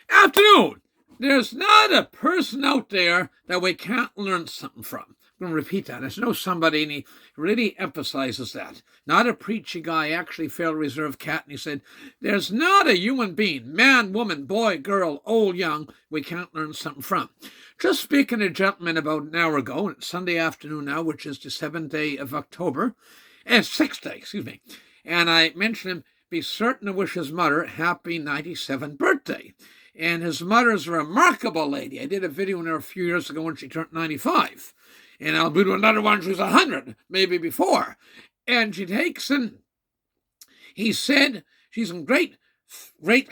Afternoon. There's not a person out there that we can't learn something from. I'm going to repeat that. I know somebody, and he really emphasizes that. Not a preachy guy, actually fairly reserved cat, and he said, there's not a human being, man, woman, boy, girl, old, young, we can't learn something from. Just speaking to a gentleman about an hour ago, it's Sunday afternoon now, which is the 7th day of October, 6th day, excuse me, and I mentioned him, be certain to wish his mother happy 97th birthday. And his mother's a remarkable lady. I did a video on her a few years ago when she turned 95. And I'll do another one when she was 100, maybe before. And she takes and he said she's in great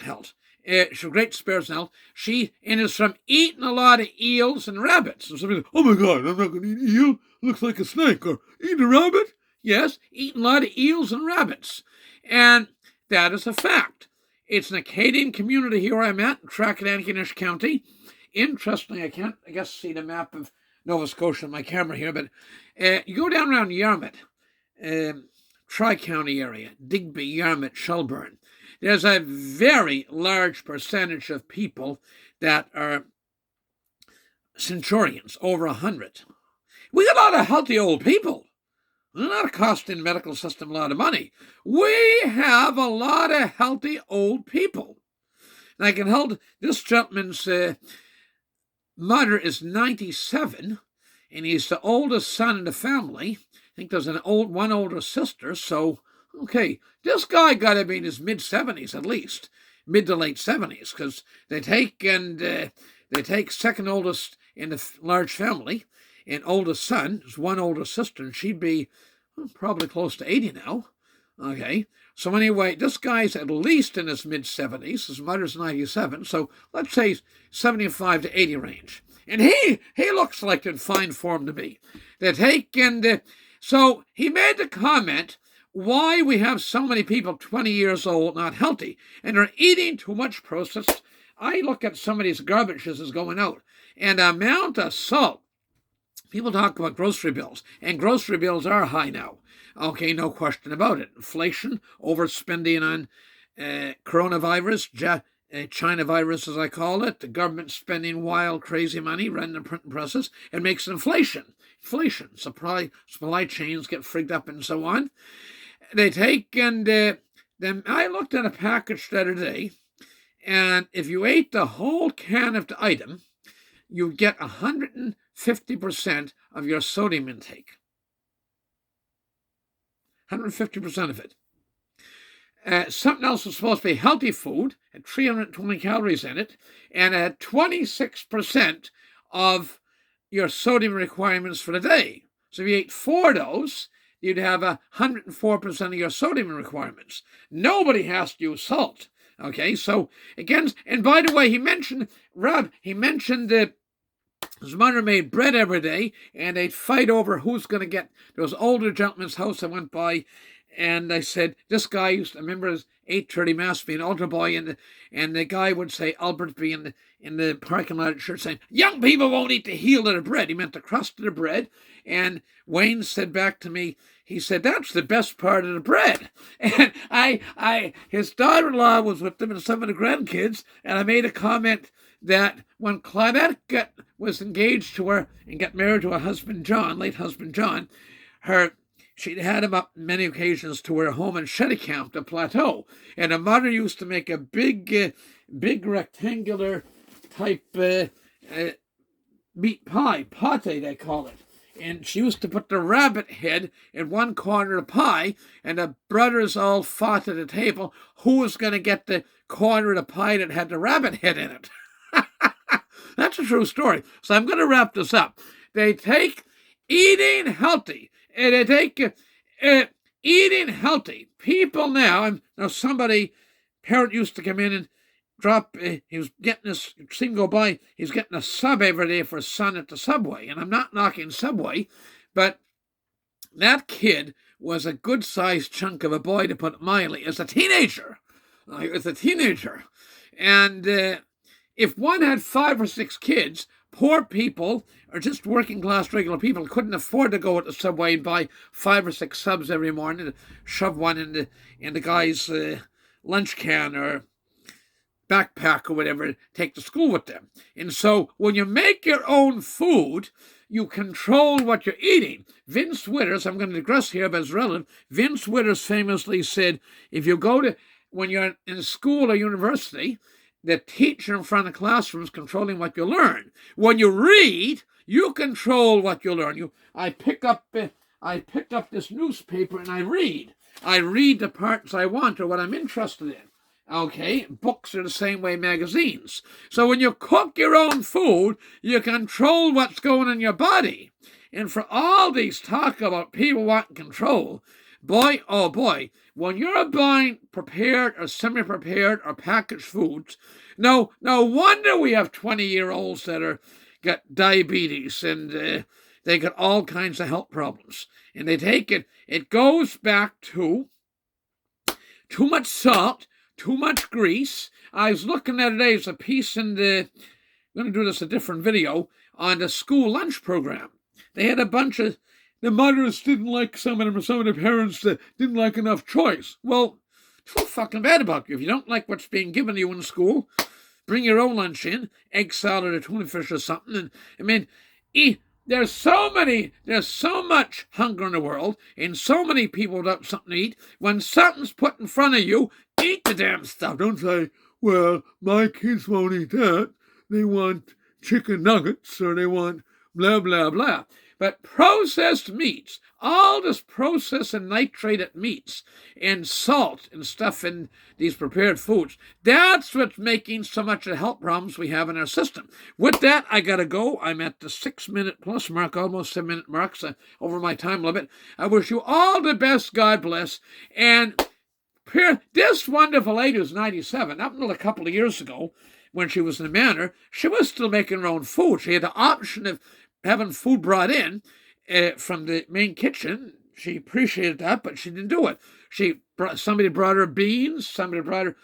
health. She's great spirits and health. She is from eating a lot of eels and rabbits. And somebody says, oh my God, I'm not going to eat eel. Looks like a snake. Or eat a rabbit? Yes, eating a lot of eels and rabbits. And that is a fact. It's an Acadian community here I'm at, in Tracadanish County. Interestingly, I can't, see the map of Nova Scotia on my camera here, but you go down around Yarmouth, Tri-County area, Digby, Yarmouth, Shelburne. There's a very large percentage of people that are centurions, over 100. We got a lot of healthy old people. They're not costing the medical system a lot of money. We have a lot of healthy old people. And I can hold this gentleman's mother is 97, and he's the oldest son in the family. I think there's one older sister. So, okay, this guy got to be in his mid-70s at least, mid to late 70s, because they take second oldest in the large family. And oldest son, there's one older sister, and she'd be probably close to 80 now. Okay, so anyway, this guy's at least in his mid-70s. His mother's 97, so let's say 75 to 80 range. And he looks like in fine form to me. So he made the comment, why we have so many people 20 years old not healthy, and are eating too much processed. I look at some of these garbages as going out, and the amount of salt. People talk about grocery bills, and grocery bills are high now. Okay, no question about it. Inflation, overspending on coronavirus, China virus as I call it, the government spending wild, crazy money, running the printing presses, it makes inflation. Supply chains get frigged up and so on. They take and then I looked at a package the other day, and if you ate the whole can of the item, you get 150% of your sodium intake. 150% of it. Something else was supposed to be healthy food, had 320 calories in it, and had 26% of your sodium requirements for the day. So if you ate 4 of those, you'd have 104% of your sodium requirements. Nobody has to use salt. Okay, so again, and by the way, he mentioned that his mother made bread every day, and they'd fight over who's going to get. There was an older gentleman's house I went by, and I said, this guy used to remember his 8:30 mass being an altar boy, and the guy would say, Albert be in the parking lot at church saying, young people won't eat the heel of the bread. He meant the crust of the bread. And Wayne said back to me, he said, that's the best part of the bread. And his daughter-in-law was with them and some of the grandkids, and I made a comment that when Claudette was engaged to her and got married to her husband John, late husband John, she'd had him up many occasions to her home in Shettycamp, the Plateau, and her mother used to make a big rectangular type meat pie, pate they call it. And she used to put the rabbit head in one corner of the pie, and the brothers all fought at the table who was going to get the corner of the pie that had the rabbit head in it. That's a true story. So I'm going to wrap this up. They take eating healthy, and they take eating healthy. People now parent used to come in and drop, he was getting this, seemed to go by, he's getting a sub every day for his son at the Subway. And I'm not knocking Subway, but that kid was a good-sized chunk of a boy, to put it mildly, as a teenager. And if one had 5 or 6 kids, poor people, or just working-class regular people, couldn't afford to go at the Subway and buy 5 or 6 subs every morning, to shove one in the guy's lunch can, or backpack or whatever, take to school with them. And so when you make your own food, you control what you're eating. Vince Witters, I'm going to digress here, but it's relevant. Vince Witters famously said, if you go to, when you're in school or university, the teacher in front of the classroom is controlling what you learn. When you read, you control what you learn. I picked up this newspaper and I read. I read the parts I want or what I'm interested in. Okay, books are the same way, magazines. So when you cook your own food, you control what's going in your body. And for all these talk about people wanting control, boy, oh boy, when you're buying prepared or semi-prepared or packaged foods, no wonder we have 20-year-olds that got diabetes and they got all kinds of health problems. And they take it goes back to too much salt, too much grease. I was looking at today, there's a piece in I'm going to do this a different video, on the school lunch program. They had a bunch of, the mothers didn't like some of the parents that didn't like enough choice. Well, feel fucking bad about you. If you don't like what's being given to you in school, bring your own lunch in, egg salad or tuna fish or something. And I mean, there's so much hunger in the world, and so many people without something to eat. When something's put in front of you, eat the damn stuff. Don't say, well, my kids won't eat that. They want chicken nuggets or they want blah, blah, blah. But processed meats, all this processed and nitrated meats and salt and stuff in these prepared foods, that's what's making so much of the health problems we have in our system. With that, I got to go. I'm at the 6-minute plus mark, almost 7-minute marks over my time limit. I wish you all the best. God bless. And this wonderful lady was 97, up until a couple of years ago when she was in the manor, she was still making her own food. She had the option of having food brought in from the main kitchen. She appreciated that, but she didn't do it. Somebody brought her beans. Somebody brought her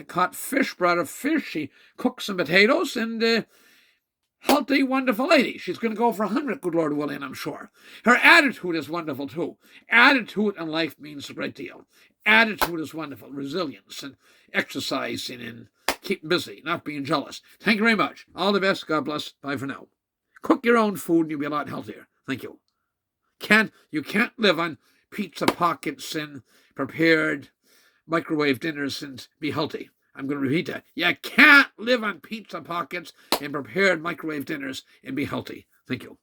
caught fish, brought her fish. She cooked some potatoes, and healthy, wonderful lady. She's going to go for 100, good Lord willing, I'm sure. Her attitude is wonderful, too. Attitude in life means a great deal. Attitude is wonderful. Resilience and exercising and keeping busy, not being jealous. Thank you very much. All the best. God bless. Bye for now. Cook your own food and you'll be a lot healthier. Thank you. You can't live on pizza pockets and prepared microwave dinners and be healthy. I'm going to repeat that. You can't live on pizza pockets and prepared microwave dinners and be healthy. Thank you.